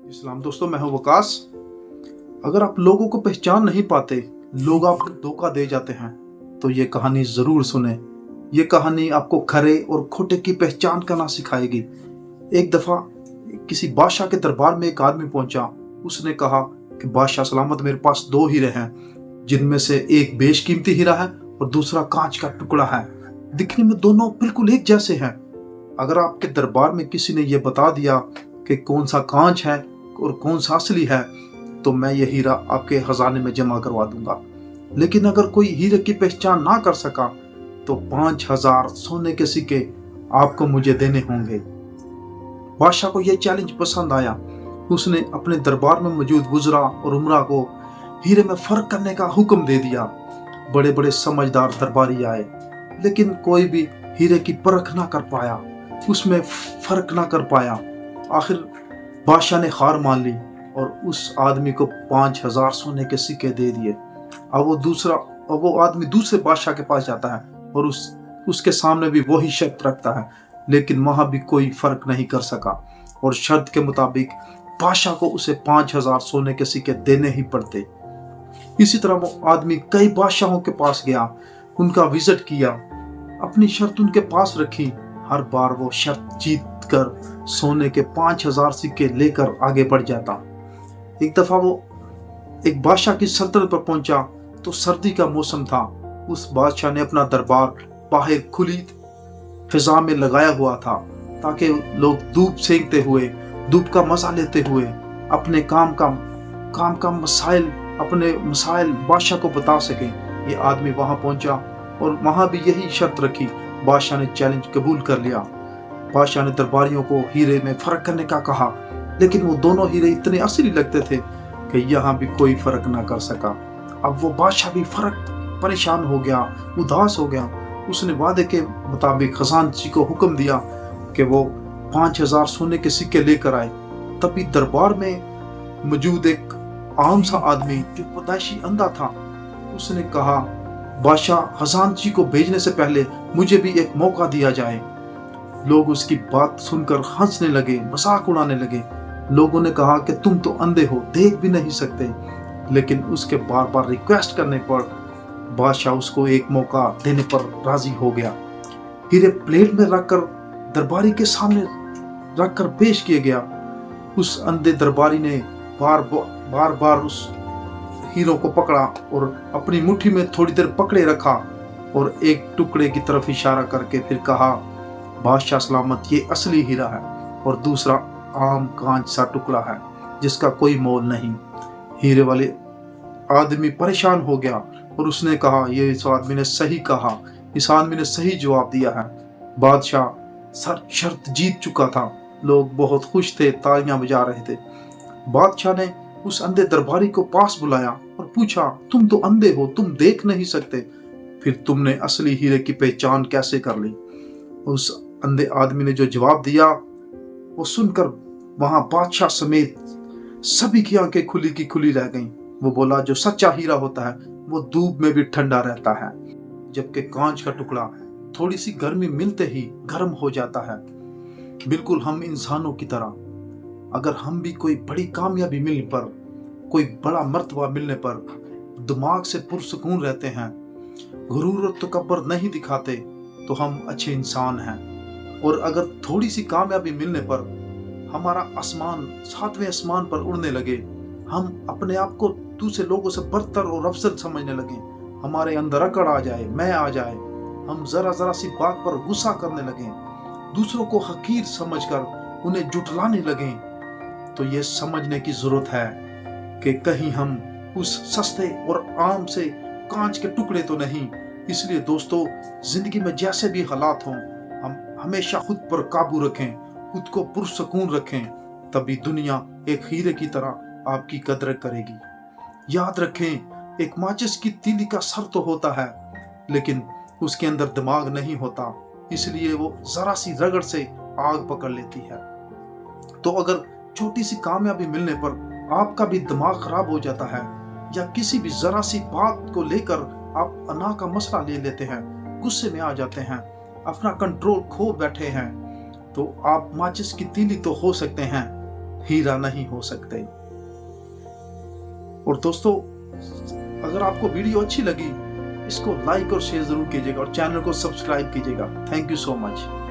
इस्लाम दोस्तों, मैं हूं वकास। अगर आप लोगों को पहचान नहीं पाते, लोग आपको धोखा दे जाते हैं, तो ये कहानी जरूर सुने। ये कहानी आपको खरे और खोटे की पहचान करना सिखाएगी। एक दफा किसी बादशाह के दरबार में एक आदमी पहुंचा। उसने कहा कि बादशाह सलामत, मेरे पास 2 हीरे हैं, जिनमें से एक बेशकीमती हीरा है और दूसरा कांच का टुकड़ा है। दिखने में दोनों बिल्कुल एक जैसे हैं। अगर आपके दरबार में किसी ने यह बता दिया कि कौन सा कांच है और कौन सा असली है, तो मैं ये हीरा आपके खजाने में जमा करवा दूंगा। लेकिन अगर कोई हीरे की पहचान ना कर सका, तो 5000 सोने के सिक्के आपको मुझे देने होंगे। बादशाह को यह चैलेंज पसंद आया। उसने अपने दरबार में मौजूद वुज़रा और उमरा को हीरे में फर्क करने का हुक्म दे दिया। बड़े बड़े समझदार दरबारी आए, लेकिन कोई भी हीरे की परख ना कर पाया, उसमें फर्क ना कर पाया। आखिर बादशाह ने हार मान ली और उस आदमी को 5000 सोने के सिक्के दे दिए। अब वो आदमी दूसरे बादशाह के पास जाता है और उसके सामने भी वही शर्त रखता है, लेकिन वहां भी कोई फर्क नहीं कर सका और शर्त के मुताबिक बादशाह को उसे 5000 सोने के सिक्के देने ही पड़ते। इसी तरह वो आदमी कई बादशाहों के पास गया, उनका विजिट किया, अपनी शर्त उनके पास रखी। हर बार वो शर्त जीत कर सोने के 5000 सिक्के लेकर आगे बढ़ जाता। एक दफा वो एक बादशाह की सल्तनत पर पहुंचा तो सर्दी का मौसम था। उस बादशाह ने अपना दरबार बाहर खुली फिजा में लगाया हुआ था, ताकि लोग धूप सेंकते हुए, धूप का मजा लेते हुए अपने काम का अपने मसाइल बादशाह को बता सकें। ये आदमी वहां पहुंचा और वहां भी यही शर्त रखी। बादशाह ने चैलेंज कबूल कर लिया। बादशाह ने दरबारियों को हीरे में फर्क करने का कहा, लेकिन वो दोनों हीरे इतने असली लगते थे कि यहाँ भी कोई फर्क ना कर सका। अब वो बादशाह भी परेशान हो गया, उदास हो गया। उसने वादे के मुताबिक खजानची को हुक्म दिया कि वो 5000 सोने के सिक्के लेकर आए। तभी दरबार में मौजूद एक आम सा आदमी जो पैदाइशी अंधा था, उसने कहा, बादशाह, खजानची को भेजने से पहले मुझे भी एक मौका दिया जाए। लोग उसकी बात सुनकर हंसने लगे, मजाक उड़ाने लगे। लोगों ने कहा कि तुम तो अंधे हो, देख भी नहीं सकते। लेकिन उसके बार बार रिक्वेस्ट करने पर बादशाह उसको एक मौका देने पर राजी हो गया। हीरे प्लेट में रखकर दरबारी के सामने रखकर पेश किया गया। उस अंधे दरबारी ने बार बार उस हीरो को पकड़ा और अपनी मुट्ठी में थोड़ी देर पकड़े रखा और एक टुकड़े की तरफ इशारा करके फिर कहा, बादशाह सलामत, ये असली हीरा है और दूसरा आम कांच सा टुकड़ा है जिसका कोई मोल नहीं। हीरे वाले आदमी परेशान हो गया और उसने कहा, ये इस आदमी ने सही कहा, इस आदमी ने सही जवाब दिया है। बादशाह शर्त जीत चुका था। लोग बहुत खुश थे, तालियां बजा रहे थे। बादशाह ने उस अंधे दरबारी को पास बुलाया और पूछा, तुम तो अंधे हो, तुम देख नहीं सकते, फिर तुमने असली हीरे की पहचान कैसे कर ली? उस अंधे आदमी ने जो जवाब दिया, वो सुनकर वहां बादशाह समेत सभी की आंखें खुली की खुली रह गईं। वो बोला, जो सच्चा हीरा होता है वो धूप में भी ठंडा रहता है, जबकि कांच का टुकड़ा थोड़ी सी गर्मी मिलते ही गर्म हो जाता है। बिल्कुल हम इंसानों की तरह, अगर हम भी कोई बड़ी कामयाबी मिलने पर, कोई बड़ा मर्तबा मिलने पर दिमाग से पुरसुकून रहते हैं, गुरूर और तकब्बुर नहीं दिखाते, तो हम अच्छे इंसान हैं। और अगर थोड़ी सी कामयाबी मिलने पर हमारा आसमान 7वें आसमान पर उड़ने लगे, हम अपने आप को दूसरे लोगों से बरतर और अफजल समझने लगे, हमारे अंदर अकड़ आ जाए, मैं आ जाए, हम जरा सी बात पर गुस्सा करने लगे, दूसरों को हकीर समझकर उन्हें जुटलाने लगे, तो ये समझने की जरूरत है कि कहीं हम उस सस्ते और आम से कांच के टुकड़े तो नहीं। इसलिए दोस्तों, जिंदगी में जैसे भी हालात हों, हम हमेशा खुद पर काबू रखें, खुद को पुरसुकून रखें, तभी दुनिया एक हीरे की तरह आपकी कदर करेगी। याद रखें, एक माचिस की तीली का सर तो होता है, लेकिन उसके अंदर दिमाग नहीं होता, इसलिए वो जरा सी रगड़ से आग पकड़ लेती है। तो अगर छोटी सी कामयाबी मिलने पर आपका भी दिमाग खराब हो जाता है, या किसी भी जरा सी बात को लेकर आप अना का मसला ले लेते हैं, गुस्से में आ जाते हैं, अपना कंट्रोल खो बैठे हैं, तो आप माचिस की तीली तो हो सकते हैं, हीरा नहीं हो सकते। और दोस्तों, अगर आपको वीडियो अच्छी लगी, इसको लाइक और शेयर जरूर कीजिएगा और चैनल को सब्सक्राइब कीजिएगा। Thank you so much.